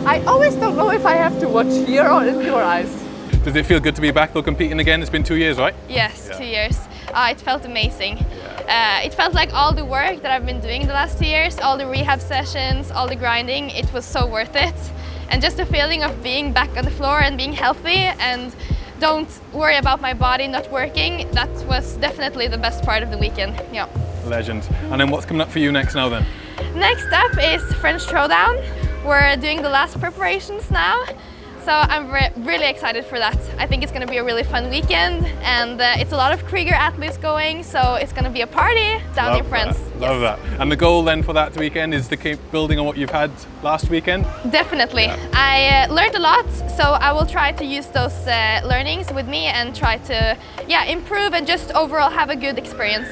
I always don't know if I have to watch here or in your eyes. Does it feel good to be back though, competing again? It's been 2 years, right? Yes, 2 years. It felt amazing. It felt like all the work that I've been doing the last 2 years, all the rehab sessions, all the grinding, it was so worth it. And just the feeling of being back on the floor and being healthy and don't worry about my body not working, that was definitely the best part of the weekend. Yeah. Legend. And then what's coming up for you next now then? Next up is French Throwdown. We're doing the last preparations now. So I'm really excited for that. I think it's going to be a really fun weekend, and it's a lot of Kriger Athletes going, so it's going to be a party down in France. Love that. And the goal then for that weekend is to keep building on what you've had last weekend? Definitely. Yeah. I learned a lot, so I will try to use those learnings with me and try to improve and just overall have a good experience.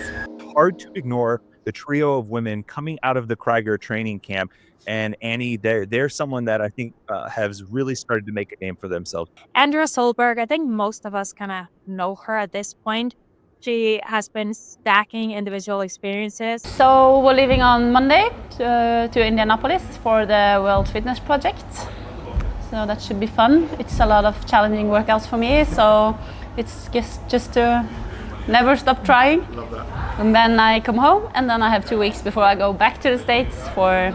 Hard to ignore the trio of women coming out of the Kriger training camp. And Annie, they're someone that I think has really started to make a name for themselves. Andrea Solberg, I think most of us kind of know her at this point. She has been stacking individual experiences. So we're leaving on Monday to Indianapolis for the World Fitness Project. So that should be fun. It's a lot of challenging workouts for me, so it's just to never stop trying. Love that. And then I come home, and then I have 2 weeks before I go back to the States for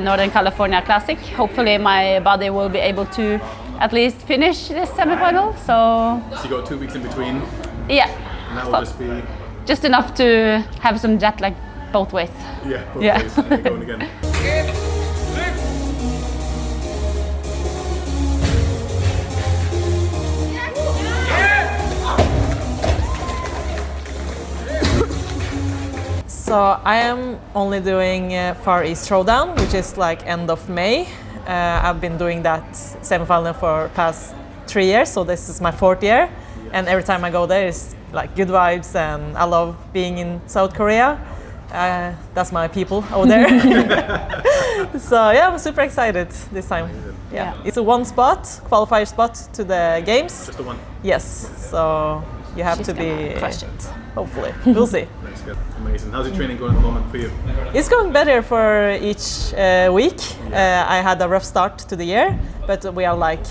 Northern California Classic. Hopefully my body will be able to at least finish this semi-final. So you got 2 weeks in between? Yeah. And that will just be... Just enough to have some jet lag both ways. Yeah, both ways. And going again. So I am only doing Far East Throwdown, which is like end of May. I've been doing that semifinal for past 3 years, so this is my 4th year. And every time I go there, it's like good vibes, and I love being in South Korea. That's my people over there. So yeah, I'm super excited this time. Yeah. It's a one spot, qualifier spot to the games. Just the one? Yes, so you have to be crush it. Hopefully, we'll see. That's good. Amazing. How's the training going at the moment for you? It's going better for each week. I had a rough start to the year, but we are like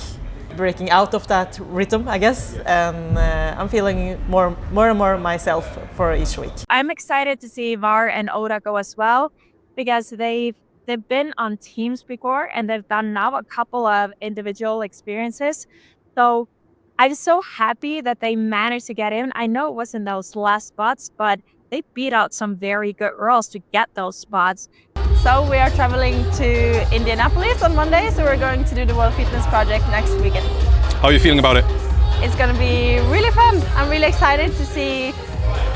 breaking out of that rhythm, I guess. And I'm feeling more and more myself for each week. I'm excited to see Var and Oda go as well, because they've been on teams before and they've done now a couple of individual experiences. So I'm so happy that they managed to get in. I know it wasn't those last spots, but they beat out some very good girls to get those spots. So we are traveling to Indianapolis on Monday, so we're going to do the World Fitness Project next weekend. How are you feeling about it? It's going to be really fun. I'm really excited to see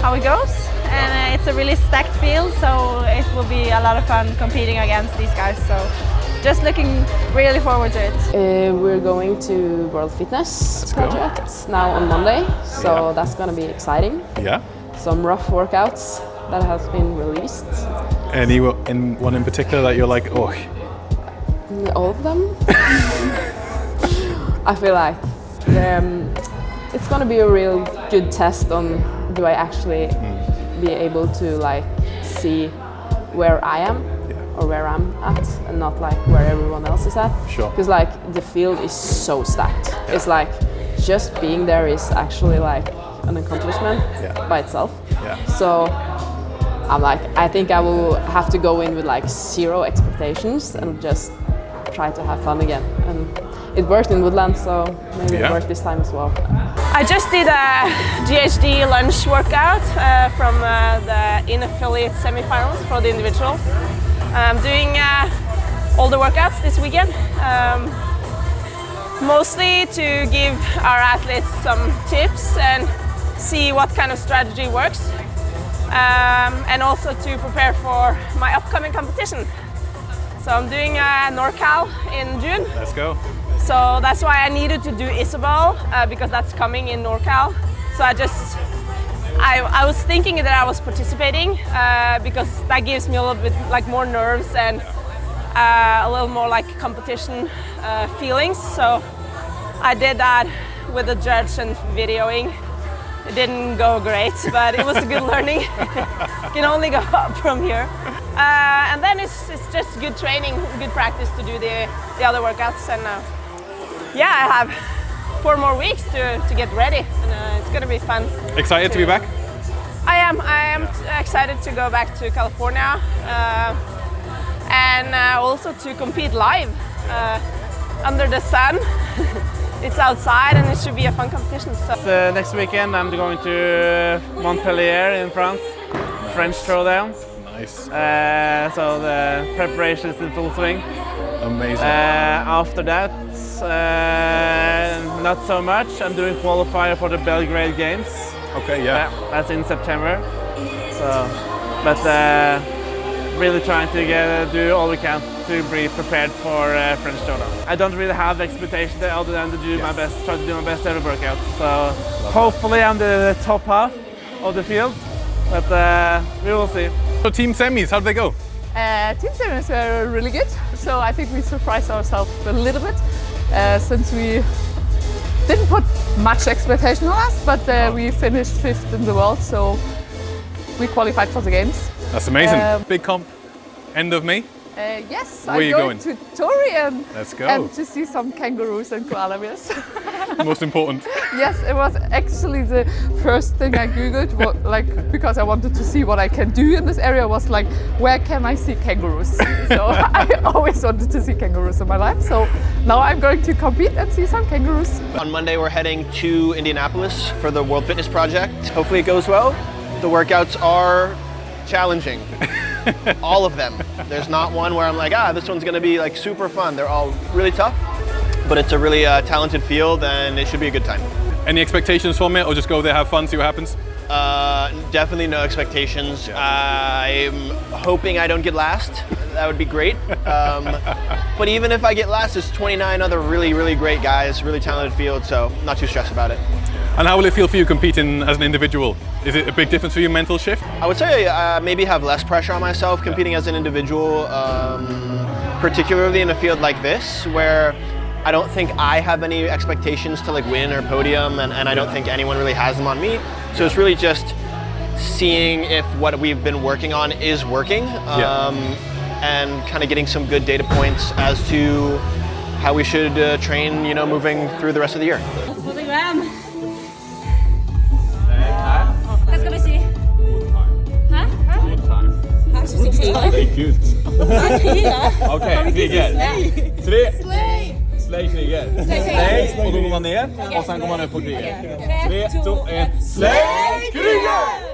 how it goes. And it's a really stacked field, so it will be a lot of fun competing against these guys. So just looking really forward to it. We're going to World Fitness Project now on Monday, so that's going to be exciting. Yeah. Some rough workouts that has been released. Any one in particular that you're like, oh? All of them. I feel like it's going to be a real good test on do I actually be able to like see where I am or where I'm at, and not like where everyone else is at. Sure. Because like the field is so stacked. Yeah. It's like just being there is actually like an accomplishment by itself. Yeah. So I'm like, I think I will have to go in with like 0 expectations and just try to have fun again. And it worked in Woodland, so maybe it worked this time as well. I just did a GHD lunch workout from the in-affiliate semifinals for the individuals. I'm doing all the workouts this weekend, mostly to give our athletes some tips and see what kind of strategy works, and also to prepare for my upcoming competition. So I'm doing NorCal in June. Let's go. So that's why I needed to do Isabel, because that's coming in NorCal. So I was thinking that I was participating because that gives me a little bit like more nerves and a little more like competition feelings. So I did that with a judge and videoing. It didn't go great, but it was a good learning. Can only go up from here. And then it's just good training, good practice to do the the other workouts. And yeah, I have 4 more weeks to get ready, and it's gonna be fun. Excited to be back? I am excited to go back to California and also to compete live under the sun. It's outside and it should be a fun competition. So. Next weekend I'm going to Montpellier in France, French Throwdown. Nice. So the preparation is in full swing. Amazing. After that, not so much. I'm doing qualifier for the Belgrade Games. Okay, yeah. That's in September. So, but really trying to do all we can to be prepared for French Throwdown. I don't really have expectations other than to do my best, try to do my best every workout. So hopefully I'm the top half of the field, but we will see. So team semis, how did they go? Team semis were really good. So I think we surprised ourselves a little bit since we didn't put much expectation on us, but we finished 5th in the world, so we qualified for the games. That's amazing. Big comp, end of May? Yes, Where are you going? to Torian. Let's go. And to see some kangaroos and koala bears. Most important. Yes, it was actually the first thing I googled, because I wanted to see what I can do in this area, was like, where can I see kangaroos? So I always wanted to see kangaroos in my life, so now I'm going to compete and see some kangaroos. On Monday we're heading to Indianapolis for the World Fitness Project. Hopefully it goes well. The workouts are challenging. All of them. There's not one where I'm like, this one's gonna be like super fun. They're all really tough, but it's a really talented field and it should be a good time. Any expectations from it, or just go there, have fun, see what happens? Definitely no expectations. Yeah. I'm hoping I don't get last. That would be great. But even if I get last, there's 29 other really, really great guys, really talented field, so not too stressed about it. And how will it feel for you competing as an individual? Is it a big difference for you, mental shift? I would say maybe have less pressure on myself competing as an individual, particularly in a field like this, where I don't think I have any expectations to like win or podium, and I don't think anyone really has them on me. So it's really just seeing if what we've been working on is working, and kind of getting some good data points as to how we should train, moving through the rest of the year. Hva skal vi si? Hæ? Her skal vi si Det er kult. Ok, Kriger. 3. Slay Kriger. Slay, og så går man ned, og sen går man upp på Kriger. 3, 2, 1. Slay Kriger!